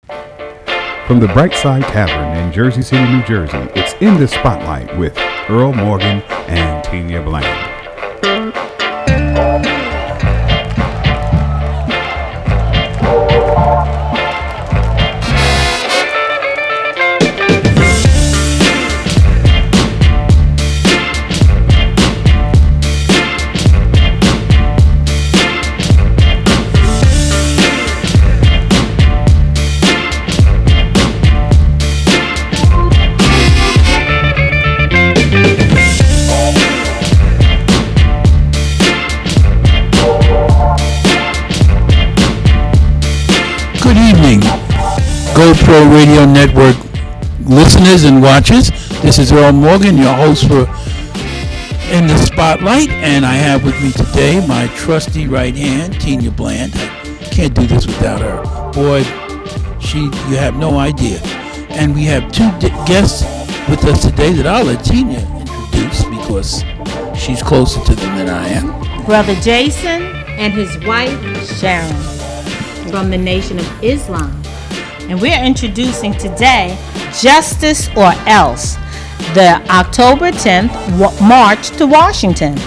From the Brightside Tavern in Jersey City, New Jersey, it's In the Spotlight with Earl Morgan and Tinia Bland. Good evening, GoPro Radio Network listeners and watchers. This is Earl Morgan, your host for In the Spotlight, and I have with me today my trusty right hand, Tinia Bland. I can't do this without her. Boy, you have no idea. And we have two guests with us today that I'll let Tinia introduce because she's closer to them than I am. Brother Jason and his wife Sharon from the Nation of Islam. And we're introducing today Justice or Else, the October 10th March to Washington.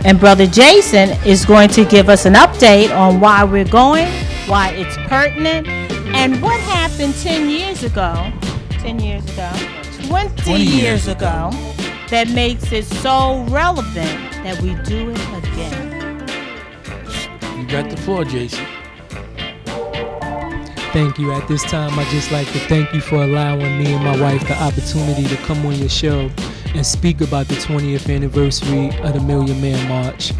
And Brother Jason is going to give us an update on why we're going, why it's pertinent, and what happened 20 years ago, that makes it so relevant that we do it again. You got the floor, Jason. Thank you. At this time, I'd just like to thank you for allowing me and my wife the opportunity to come on your show and speak about the 20th anniversary of the Million Man March.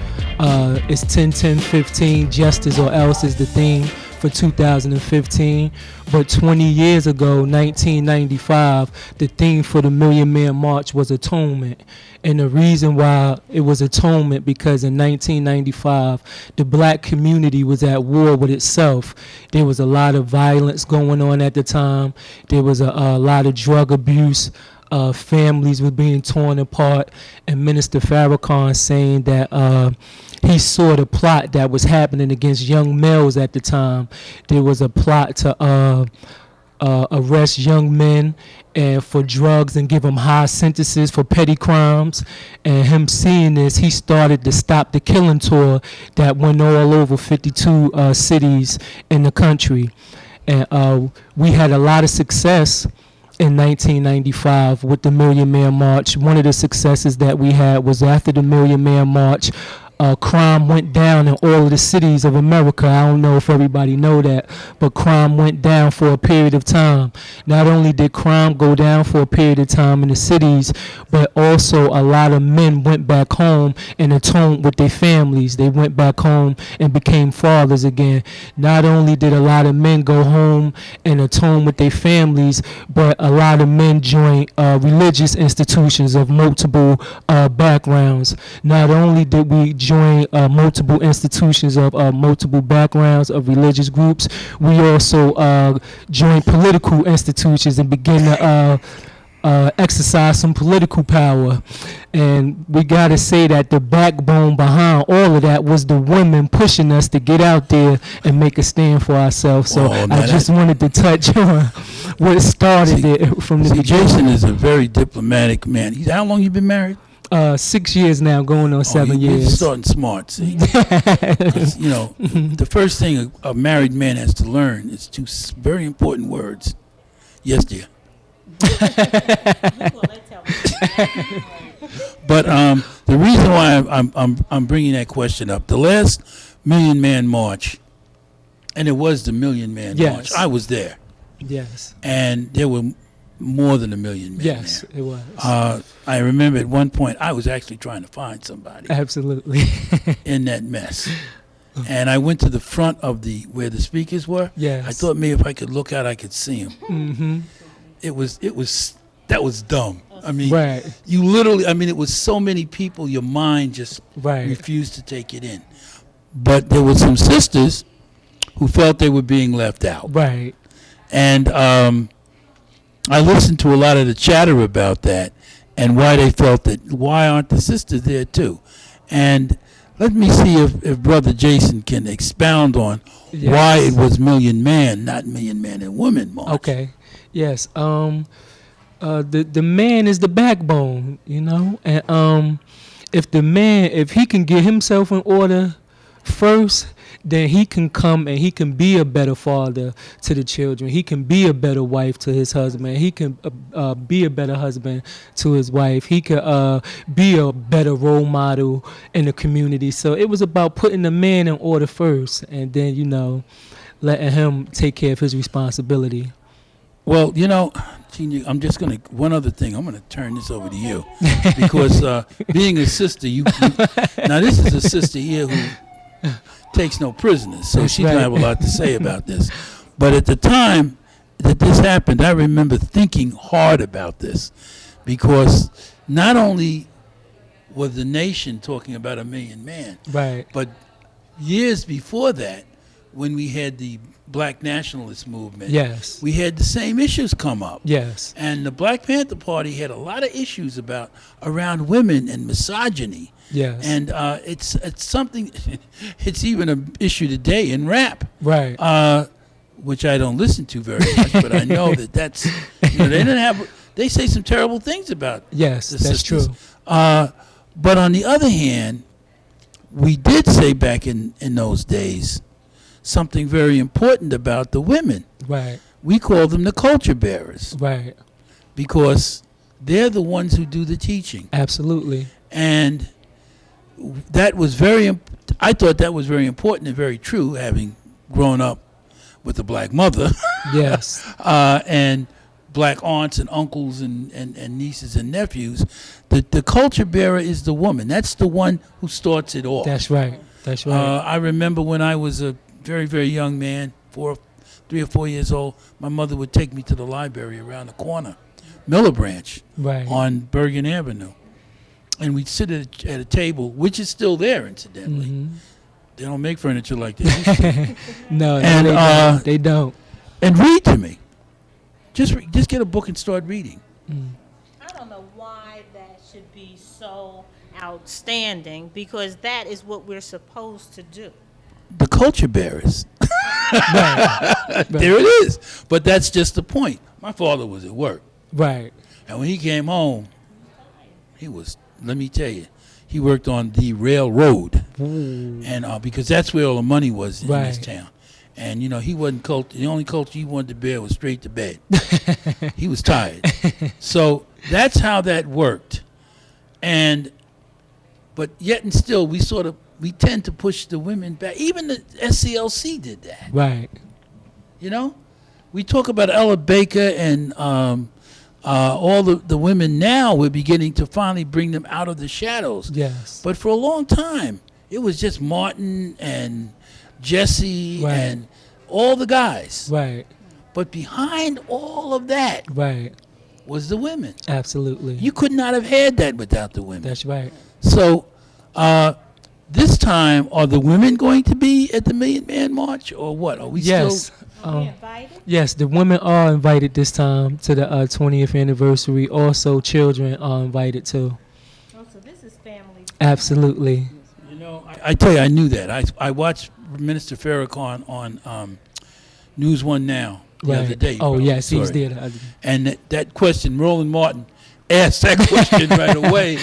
It's 10-10-15, Justice or Else is the theme for 2015. But 20 years ago, 1995, the theme for the Million Man March was atonement. And the reason why it was atonement, because in 1995, the black community was at war with itself. There was a lot of violence going on at the time. There was a lot of drug abuse. Families were being torn apart. And Minister Farrakhan saying that he saw the plot that was happening against young males at the time. There was a plot to arrest young men and for drugs and give them high sentences for petty crimes. And him seeing this, he started to Stop the Killing tour that went all over 52 cities in the country. And we had a lot of success in 1995 with the Million Man March. One of the successes that we had was after the Million Man March, crime went down in all of the cities of America. I don't know if everybody know that, but crime went down for a period of time. Not only did crime go down for a period of time in the cities, but also a lot of men went back home and atoned with their families. They went back home and became fathers again. Not only did a lot of men go home and atone with their families, but a lot of men joined religious institutions of multiple backgrounds. Not only did we join multiple institutions of multiple backgrounds of religious groups, we also joined political institutions and began to exercise some political power. And we got to say that the backbone behind all of that was the women pushing us to get out there and make a stand for ourselves. So I just wanted to touch on what started it from the beginning. Jason is a very diplomatic man. How long you been married? 6 years now, going on 7 years. You're starting smart, see. You know, the first thing a married man has to learn is two very important words. Yes, dear. But the reason why I'm bringing that question up, the last Million Man March, and it was the Million Man March. I was there. Yes. And there were more than a million men. Yes, there. It was. I remember at one point I was actually trying to find somebody. Absolutely. in that mess. And I went to the front of where the speakers were. Yes. I thought maybe if I could look out, I could see them. Mm-hmm. That was dumb. I mean, right. You literally, it was so many people, your mind just refused to take it in. But there were some sisters who felt they were being left out. Right. And I listened to a lot of the chatter about that and why they felt that, why aren't the sisters there too? And let me see if Brother Jason can expound on why it was Million Man, not Million Man and Woman March. Okay. Yes. The man is the backbone, and if he can get himself in order first, then he can come and he can be a better father to the children. He can be a better wife to his husband. He can be a better husband to his wife. He could be a better role model in the community. So it was about putting the man in order first, and then letting him take care of his responsibility. Well, Tinia, I'm just going to, one other thing, I'm going to turn this over to you. Because being a sister, now this is a sister here who takes no prisoners, so she's going to have a lot to say about this. But at the time that this happened, I remember thinking hard about this. Because not only was the nation talking about a million man, right, but years before that, when we had the Black nationalist movement, yes, we had the same issues come up. Yes. And the Black Panther Party had a lot of issues around women and misogyny. Yes. And it's something, it's even an issue today in rap. Right. Which I don't listen to very much, but I know that's, they say some terrible things about yes, the that's sisters. true. But on the other hand, we did say back in those days something very important about the women. Right. We call them the culture bearers. Right. Because they're the ones who do the teaching. Absolutely. And that was I thought that was very important and very true, having grown up with a black mother. Yes. And black aunts and uncles and nieces and nephews. The culture bearer is the woman. That's the one who starts it all. That's right. That's right. I remember when I was a very, very young man, 3 or 4 years old, my mother would take me to the library around the corner, Miller Branch, right, on Bergen Avenue. And we'd sit at a table, which is still there, incidentally. Mm-hmm. They don't make furniture like they used to. No, and, they don't. And read to me. Just get a book and start reading. Mm. I don't know why that should be so outstanding, because that is what we're supposed to do. The culture bearers. Right. There it is. But that's just the point. My father was at work. Right. And when he came home, he was, let me tell you, he worked on the railroad. Ooh. And because that's where all the money was in right, this town. And, he wasn't culture. The only culture he wanted to bear was straight to bed. He was tired. So that's how that worked. But yet and still, we tend to push the women back. Even the SCLC did that. Right. We talk about Ella Baker and all the women now. We're beginning to finally bring them out of the shadows. Yes. But for a long time, it was just Martin and Jesse right, and all the guys. Right. But behind all of that right, was the women. Absolutely. You could not have had that without the women. That's right. So this time, are the women going to be at the Million Man March, or what? Are we yes. still? Are we invited? Yes, the women are invited this time to the 20th anniversary. Also, children are invited too. Oh, so this is family. Absolutely. I tell you, I knew that. I watched Minister Farrakhan on News One Now the other day. Oh, yes, he was there the other day. And that question, Roland Martin asked that question right away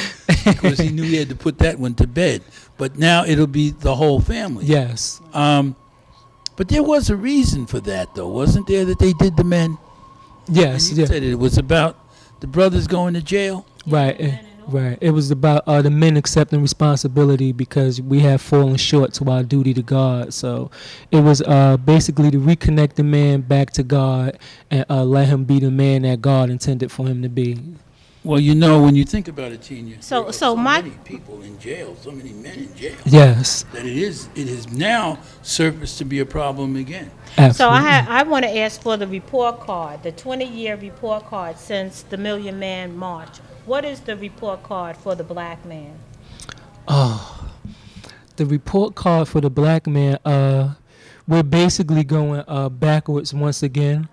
because he knew he had to put that one to bed. But now it'll be the whole family. Yes. But there was a reason for that, though, wasn't there, that they did the men? Yes. And you said it was about the brothers going to jail? Right. Right. It was about the men accepting responsibility because we have fallen short to our duty to God. So it was basically to reconnect the man back to God and let him be the man that God intended for him to be. Well, when you think about it, Tinia, there are so many people in jail, so many men in jail. Yes. That it has now surfaced to be a problem again. Absolutely. So I want to ask for the report card, the 20-year report card since the Million Man March. What is the report card for the black man? Oh, the report card for the black man, we're basically going backwards once again.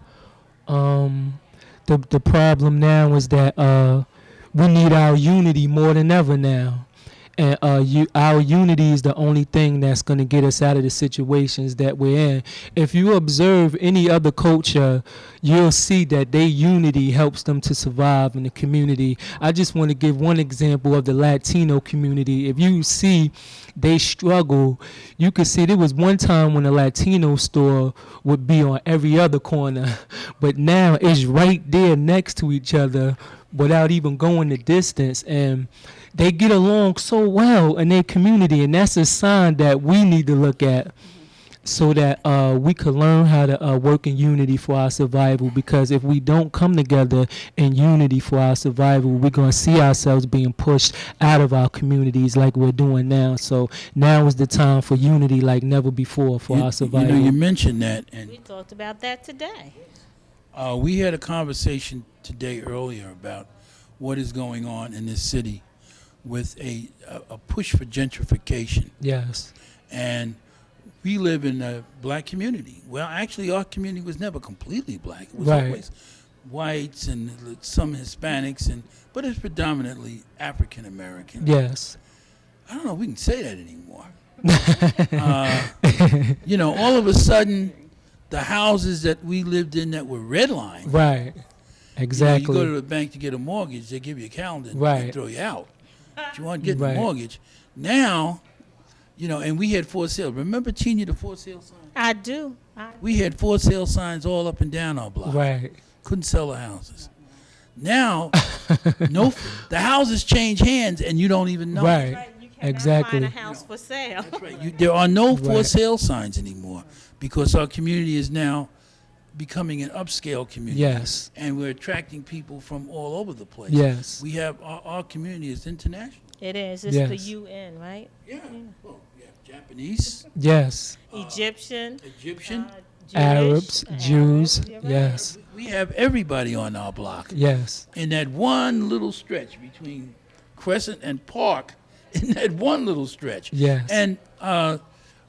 The problem now is that we need our unity more than ever now. And our unity is the only thing that's going to get us out of the situations that we're in. If you observe any other culture, you'll see that their unity helps them to survive in the community. I just want to give one example of the Latino community. If you see they struggle, you can see there was one time when a Latino store would be on every other corner, but now it's right there next to each other without even going the distance. And they get along so well in their community, and that's a sign that we need to look at so that we could learn how to work in unity for our survival. Because if we don't come together in unity for our survival, we're going to see ourselves being pushed out of our communities like we're doing now. So now is the time for unity like never before for our survival. You mentioned that, and We talked about that today. we had a conversation today earlier about what is going on in this city with a push for gentrification. Yes. And we live in a black community. Well, actually, our community was never completely black. It was Right. always whites and some Hispanics, but it's predominantly African American. Yes. I don't know if we can say that anymore. All of a sudden, the houses that we lived in that were redlined. Right. Exactly. You go to the bank to get a mortgage, they give you a calendar and Right. they throw you out. But you want to get Right. the mortgage. Now, and we had for sale. Remember, Tinia, the for sale sign? I do. We had for sale signs all up and down our block. Right. Couldn't sell the houses. Now, the houses change hands and you don't even know. Right. You cannot Exactly. find a house for sale. That's right. There are no for Right. sale signs anymore because our community is now becoming an upscale community. Yes. And we're attracting people from all over the place. Yes. We have our community is international. It is. It's Yes. the UN, right? Yeah. Well, we have Japanese, Yes. Egyptian, Egyptian. Jewish, Arabs, Jews. You're right. Yes. We have everybody on our block. Yes. In that one little stretch between Crescent and Park, in that one little stretch. Yes. And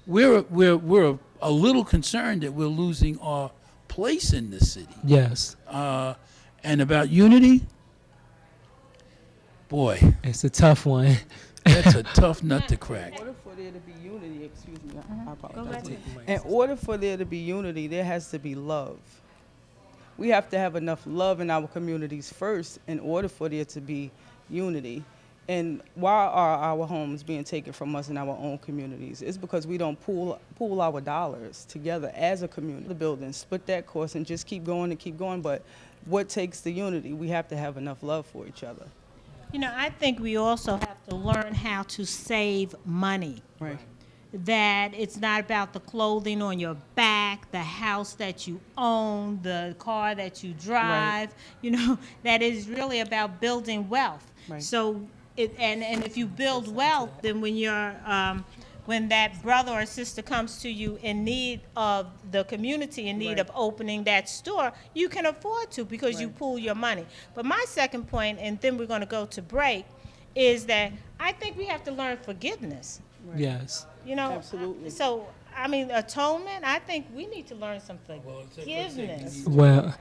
we're a little concerned that we're losing our place in the city. Yes. And about unity, boy, It's a tough one. that's a tough nut to crack. In order for there to be unity, excuse me, I Go apologize. right In order for there to be unity, there has to be love. We have to have enough love in our communities first in order for there to be unity. And why are our homes being taken from us in our own communities? It's because we don't pool our dollars together as a community. The building, split that cost and just keep going and keep going. But what takes the unity? We have to have enough love for each other. I think we also have to learn how to save money. Right. That it's not about the clothing on your back, the house that you own, the car that you drive. That is really about building wealth. Right. So, and if you build wealth, then when that brother or sister comes to you in need of the community, in need Right. of opening that store, you can afford to because you pool your money. But my second point, and then we're going to go to break, is that I think we have to learn forgiveness. Yes. Absolutely. So, atonement, I think we need to learn some forgiveness. Well,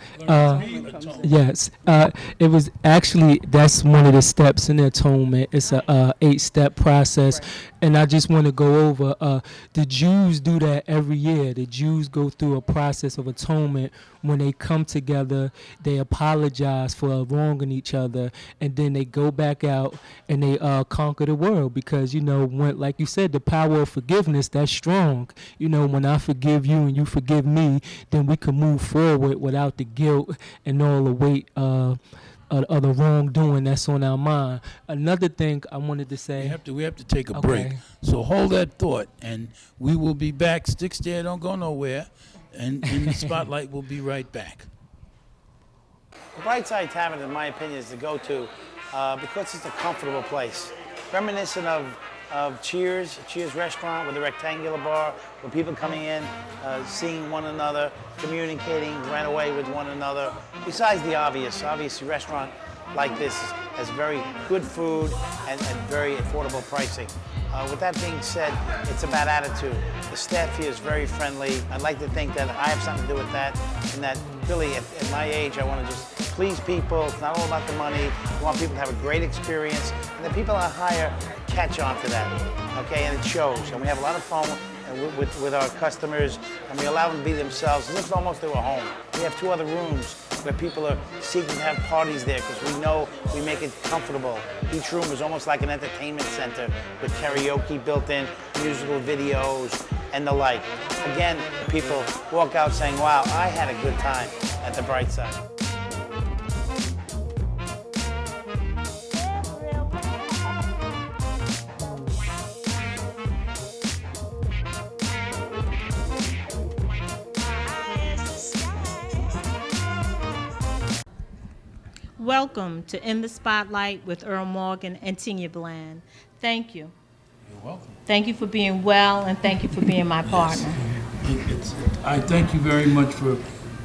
yes. It was actually, that's one of the steps in the atonement. It's a 8-step process. And I just want to go over, the Jews do that every year. The Jews go through a process of atonement. When they come together, they apologize for wronging each other, and then they go back out and they conquer the world. Because, when, like you said, the power of forgiveness, that's strong. When I forgive you and you forgive me, then we can move forward without the guilt and all the weight of the wrongdoing that's on our mind. Another thing I wanted to say. We have to take a break. So hold that thought, and we will be back. Stick there, don't go nowhere. And the Spotlight will be right back. The Brightside Tavern, in my opinion, is the go-to because it's a comfortable place. Reminiscent of Cheers restaurant with a rectangular bar, with people coming in, seeing one another, communicating right away with one another. Besides the obviously restaurant like this has very good food and very affordable pricing. With that being said, it's about attitude. The staff here is very friendly. I'd like to think that I have something to do with that, and that really at my age I want to just please people. It's not all about the money. I want people to have a great experience, and the people I hire catch on to that, okay? And it shows. And we have a lot of fun with our customers, and we allow them to be themselves as if almost they were home. We have 2 other rooms where people are seeking to have parties there because we know we make it comfortable. Each room is almost like an entertainment center with karaoke built in, musical videos, and the like. Again, people walk out saying, wow, I had a good time at the Bright Side. Welcome to In the Spotlight with Earl Morgan and Tinia Bland. Thank you. You're welcome. Thank you for being well, and thank you for being my partner. I thank you very much for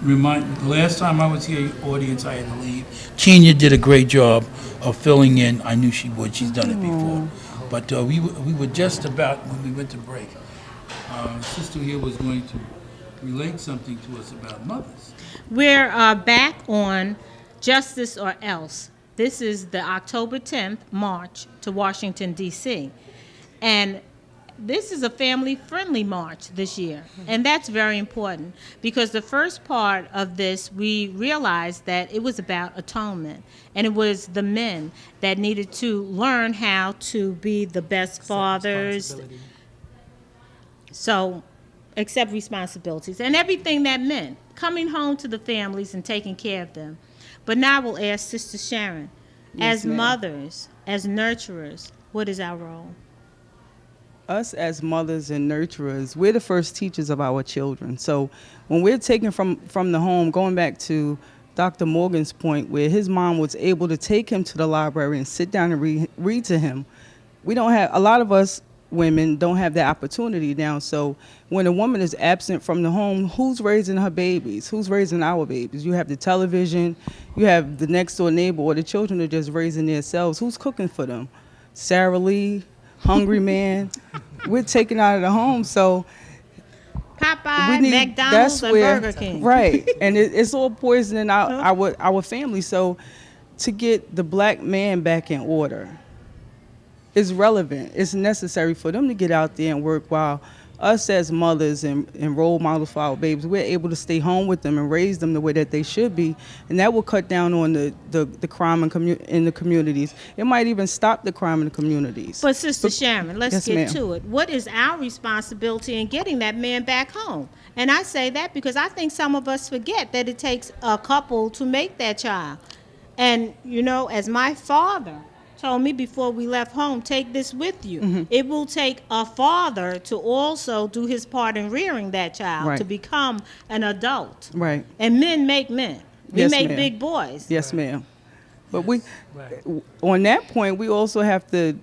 reminding. The last time I was here, audience, I had to leave. Tinia did a great job of filling in. I knew she would. She's done it before. But we were just about, when we went to break, sister here was going to relate something to us about mothers. We're back on Justice or Else. This is the October 10th march to Washington, D.C. And this is a family-friendly march this year. And that's very important because the first part of this, we realized that it was about atonement. And it was the men that needed to learn how to be the best fathers. So, accept responsibilities. And everything that meant, coming home to the families and taking care of them. But now we'll ask Sister Sharon, as mothers, as nurturers, what is our role? Us as mothers and nurturers, we're the first teachers of our children. So when we're taken from the home, going back to Dr. Morgan's point where his mom was able to take him to the library and sit down and read to him, we don't have, a lot of us women don't have that opportunity now. So when a woman is absent from the home, who's raising her babies? Who's raising our babies? You have the television, you have the next door neighbor, or the children are just raising themselves. Who's cooking for them? Sarah Lee, Hungry Man. We're taken out of the home, so Popeye, McDonald's, and Burger King. Right, and it's all poisoning our family. So to get the black man back in order is relevant. It's necessary for them to get out there and work while us as mothers and role models for our babies, we're able to stay home with them and raise them the way that they should be. And that will cut down on the crime in the communities. It might even stop the crime in the communities. But Sister Sharon, let's get ma'am. to it. What is our responsibility in getting that man back home? And I say that because I think some of us forget that it takes a couple to make that child. And, you know, as my father told me before we left home, take this with you. Mm-hmm. It will take a father to also do his part in rearing that child to become an adult. Right. And men make men. We make big boys. Yes, ma'am. But on that point, we also have to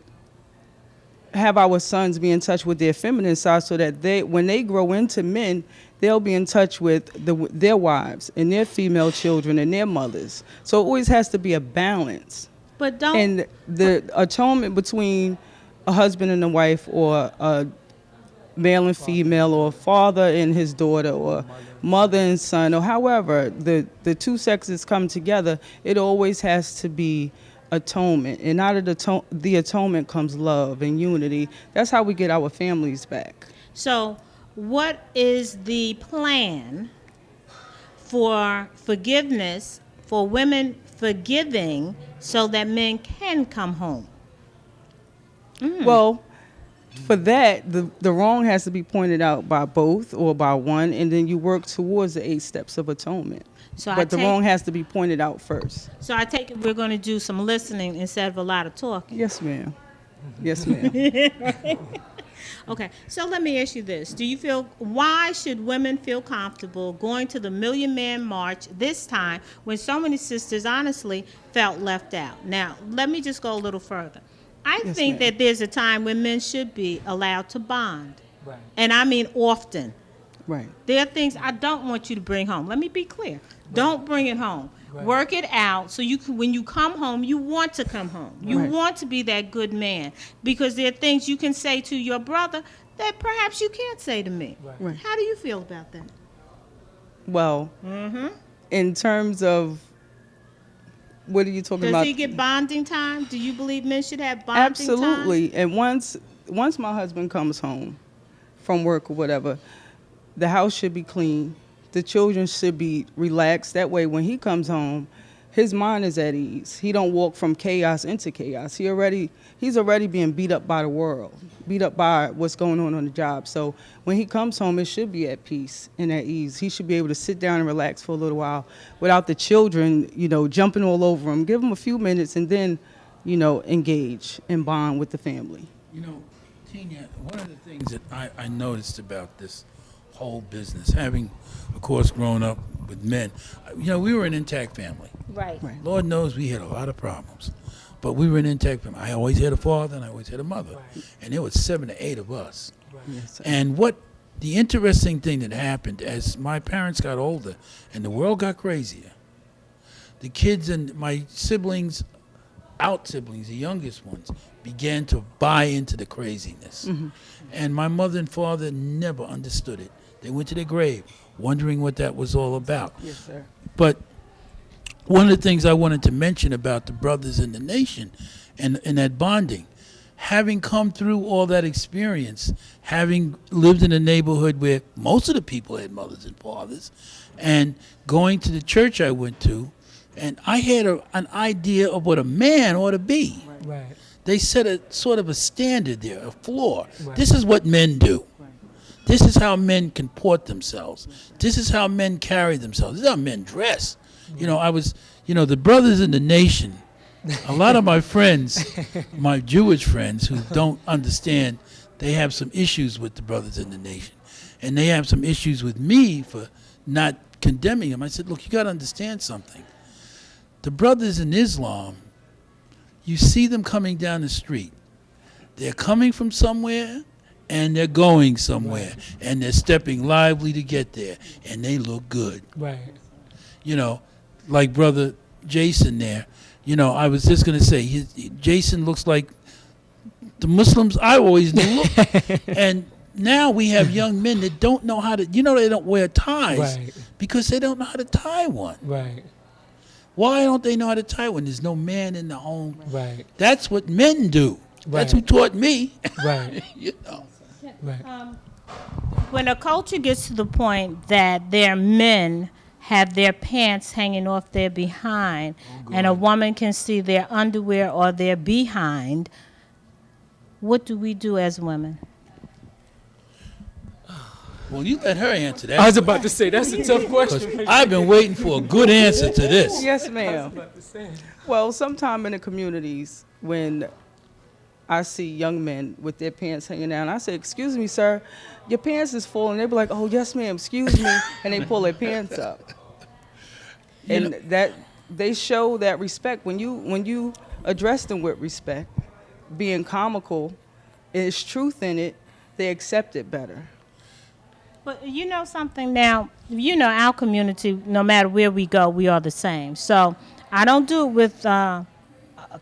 have our sons be in touch with their feminine side so that when they grow into men, they'll be in touch with their wives and their female children and their mothers. So it always has to be a balance. And the atonement between a husband and a wife, or a male and female, or a father and his daughter, or mother and son, or however the two sexes come together, it always has to be atonement. And out of the atonement comes love and unity. That's how we get our families back. So what is the plan for forgiveness, for women forgiving, so that men can come home? Well, for that, the wrong has to be pointed out by both or by one, and then you work towards the 8 steps of atonement. But the wrong has to be pointed out first. So I take it we're going to do some listening instead of a lot of talking. Yes, ma'am. Yes, ma'am. Okay, so let me ask you this. Why should women feel comfortable going to the Million Man March this time when so many sisters honestly felt left out? Now, let me just go a little further. I think that there's a time when men should be allowed to bond. Right. And I mean often. Right. There are things I don't want you to bring home. Let me be clear. Right. Don't bring it home. Right. Work it out so when you come home, you want to come home. You want to be that good man, because there are things you can say to your brother that perhaps you can't say to me. Right. How do you feel about that? Well, in terms of What are you talking Does about? he get bonding time? Do you believe men should have bonding time? Absolutely. And once my husband comes home from work or whatever, the house should be clean. The children should be relaxed. That way, when he comes home, his mind is at ease. He don't walk from chaos into chaos. He's already being beat up by the world, beat up by what's going on the job. So when he comes home, it should be at peace and at ease. He should be able to sit down and relax for a little while without the children, jumping all over him. Give him a few minutes and then, engage and bond with the family. Tinia, one of the things that I noticed about this whole business, having, of course, grown up with men, we were an intact family. Right. Lord knows we had a lot of problems, but we were an intact family. I always had a father and I always had a mother, and there was 7 to 8 of us. Yes, sir. And what the interesting thing that happened as my parents got older and the world got crazier, the kids and my siblings, the youngest ones, began to buy into the craziness. Mm-hmm. And my mother and father never understood it. They went to their grave wondering what that was all about. Yes, sir. But one of the things I wanted to mention about the brothers in the nation and that bonding, having come through all that experience, having lived in a neighborhood where most of the people had mothers and fathers, and going to the church I went to, and I had an idea of what a man ought to be. Right. They set a sort of a standard there, a floor. Right. This is what men do. This is how men comport themselves. This is how men carry themselves. This is how men dress. The brothers in the nation, a lot of my friends, my Jewish friends who don't understand, they have some issues with the brothers in the nation. And they have some issues with me for not condemning them. I said, look, you got to understand something. The brothers in Islam, you see them coming down the street. They're coming from somewhere and they're going somewhere. And they're stepping lively to get there. And they look good. Right. Like Brother Jason there. I was just going to say, Jason looks like the Muslims I always knew look. And now we have young men that don't know how to, they don't wear ties because they don't know how to tie one. Right. Why don't they know how to tie one? There's no man in the home. Right. That's what men do. That's who taught me. Right. Right. When a culture gets to the point that their men have their pants hanging off their behind, and a woman can see their underwear or their behind, what do we do as women? Well, you let her answer that. I was about to say, that's a tough question. I've been waiting for a good answer to this. Yes, ma'am. Well, sometime in the communities when I see young men with their pants hanging down, I say, excuse me, sir, your pants is full. And they be like, oh, yes, ma'am, excuse me. And they pull their pants up. And that they show that respect. When you address them with respect, being comical, there's truth in it, they accept it better. But you know something now, our community, no matter where we go, we are the same. So I don't do it with a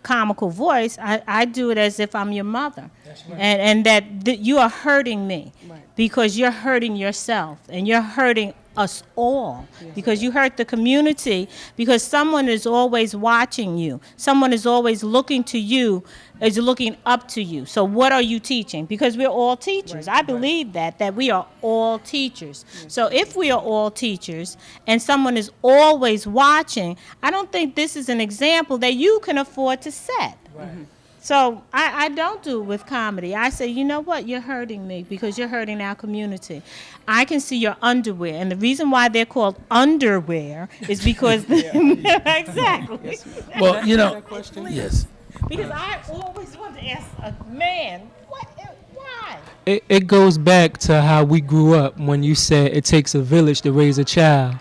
comical voice. I do it as if I'm your mother. That's right. And that you are hurting me because you're hurting yourself and you're hurting us all because you hurt the community because someone is always watching you. Someone is always looking to you, is looking up to you. So what are you teaching? Because we're all teachers. I believe that we are all teachers. So if we are all teachers and someone is always watching, I don't think this is an example that you can afford to set. Right. So I don't do it with comedy. I say, you know what? You're hurting me because you're hurting our community. I can see your underwear. And the reason why they're called underwear is because... Exactly. Yes, well, yes. Because I always want to ask a man, why? It goes back to how we grew up when you said it takes a village to raise a child.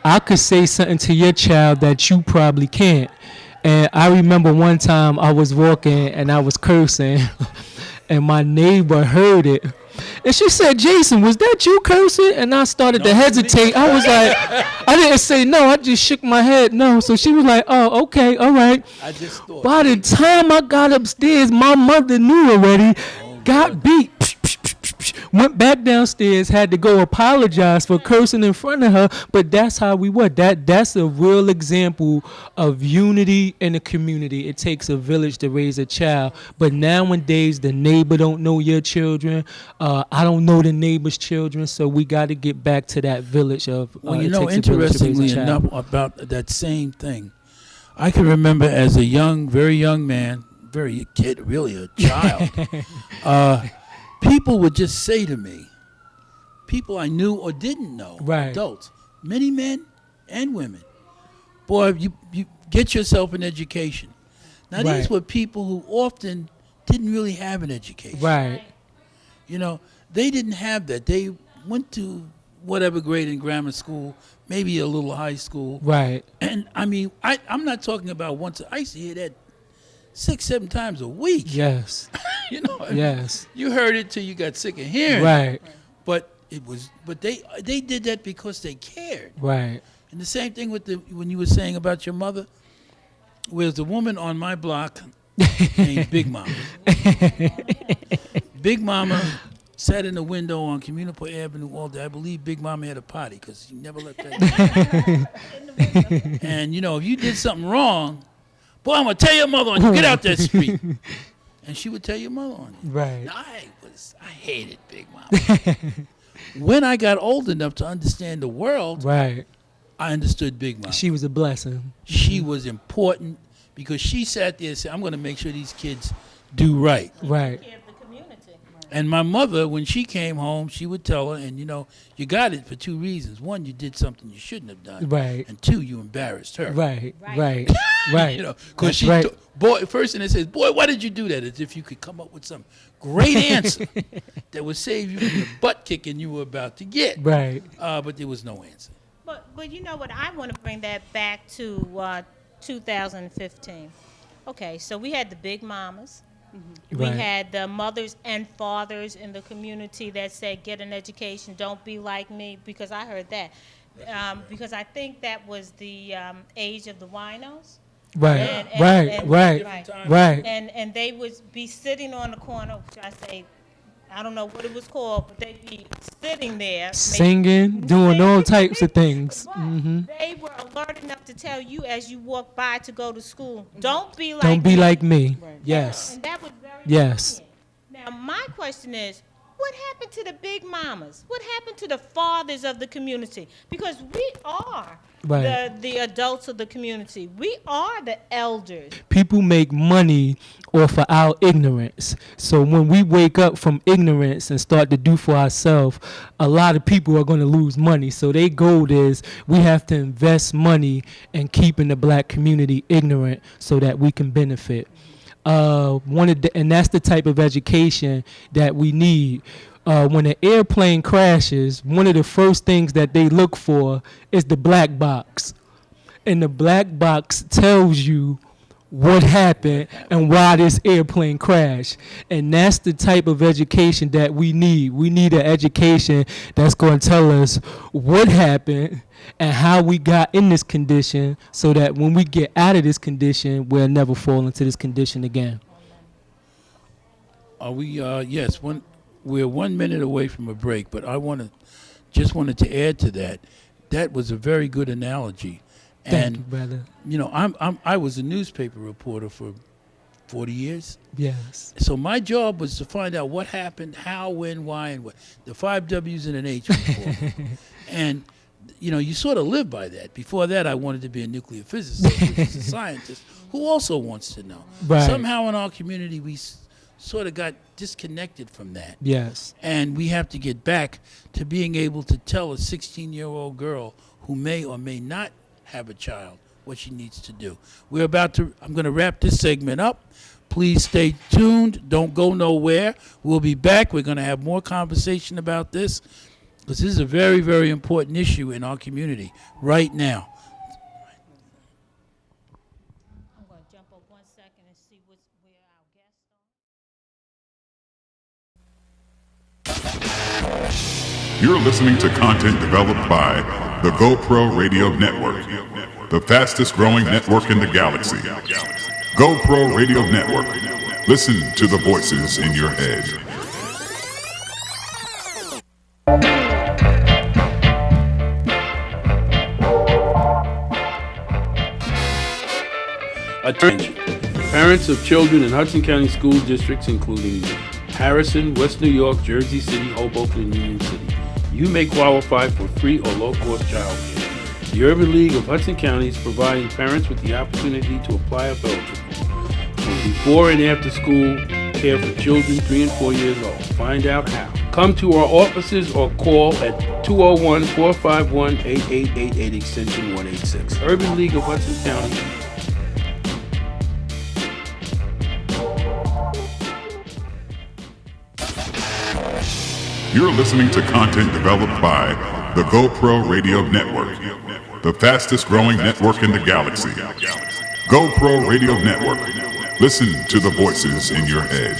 I could say something to your child that you probably can't. And I remember one time I was walking and I was cursing and my neighbor heard it. And she said, Jason, was that you cursing? And I started to hesitate. I was like, I didn't say no. I just shook my head no. So she was like, oh, okay, all right. I just thought. By the time I got upstairs, my mother knew already. Got beat. went back downstairs, had to go apologize for cursing in front of her, but that's how we were. That's a real example of unity in the community. It takes a village to raise a child, but nowadays the neighbor don't know your children. I don't know the neighbor's children, so we got to get back to that village of. Well, it takes a village to raise a interestingly child. enough, about that same thing, I can remember as a very young man, very kid, really a child, people would just say to me, people I knew or didn't know, Right. adults, many men and women, boy, you get yourself an education. Now, Right. these were people who often didn't really have an education. Right. You know, they didn't have that. They went to whatever grade in grammar school, maybe a little high school. Right. And I mean, I'm not talking about once. I used to hear that 6-7 times a week. Yes. You know. Yes. You heard it till you got sick of hearing. Right. But they did that because they cared. Right. And the same thing with when you were saying about your mother. There's a woman on my block named Big Mama. Big Mama sat in the window on Communipaw Avenue all day. I believe Big Mama had a potty because she never let that go. And, you know, if you did something wrong, boy, I'm going to tell your mother on you. Get out that street. And she would tell your mother on you. Right. Now, I hated Big Mama. When I got old enough to understand the world, Right. I understood Big Mama. She was a blessing. She was important because she sat there and said, I'm going to make sure these kids do right. Right. And my mother, when she came home, she would tell her, and you know, you got it for two reasons. One, you did something you shouldn't have done. Right. And two, you embarrassed her. Right. Right. Right. You know, because That's she, right. boy, first thing it says, boy, why did you do that? As if you could come up with some great answer that would save you from the butt kicking you were about to get. Right. But there was no answer. But you know what? I want to bring that back to 2015. Okay, so we had the big mamas. We Right. had the mothers and fathers in the community that said, get an education, don't be like me, because I heard that. Because I think that was the age of the winos. Right. And- Right. And they would be sitting on the corner, which I say, I don't know what it was called, but they'd be sitting there. Singing, doing all types of things. But they were alert enough to tell you as you walk by to go to school, don't be like Don't be me. like me. Yes. And that was very Yes. important. Now, my question is, what happened to the big mamas? What happened to the fathers of the community? Because we are Right. the adults of the community. We are the elders. People make money off of our ignorance. So when we wake up from ignorance and start to do for ourselves, a lot of people are going to lose money. So their goal is we have to invest money in keeping the black community ignorant so that we can benefit. And that's the type of education that we need. When an airplane crashes, one of the first things that they look for is the black box. And the black box tells you what happened and why this airplane crashed. And that's the type of education that we need. We need an education that's going to tell us what happened and how we got in this condition so that when we get out of this condition, we'll never fall into this condition again. Are we? Yes. We're 1 minute away from a break, but I wanted to add to that. That was a very good analogy. Thank you, brother. You know, I was a newspaper reporter for 40 years. Yes. So my job was to find out what happened, how, when, why, and what. The 5 W's and an H report. And, you know, you sort of live by that. Before that, I wanted to be a nuclear physicist, which is a scientist who also wants to know. Right. Somehow in our community, we sort of got disconnected from that. Yes. And we have to get back to being able to tell a 16-year-old girl who may or may not have a child what she needs to do. I'm going to wrap this segment up. Please stay tuned. Don't go nowhere. We'll be back. We're going to have more conversation about this because this is a very, very important issue in our community right now. I'm going to jump up 1 second and see where our guests are. You're listening to content developed by the GoPro Radio Network, the fastest growing network in the galaxy. GoPro Radio Network. Listen to the voices in your head. Attention. Parents of children in Hudson County school districts including Harrison, West New York, Jersey City, Hoboken, and Union City. You may qualify for free or low-cost child care. The Urban League of Hudson County is providing parents with the opportunity to apply if eligible for before and after school care for children 3 and 4 years old. Find out how. Come to our offices or call at 201-451-8888 extension 186. Urban League of Hudson County. You're listening to content developed by the GoPro Radio Network, the fastest growing network in the galaxy. GoPro Radio Network. Listen to the voices in your head.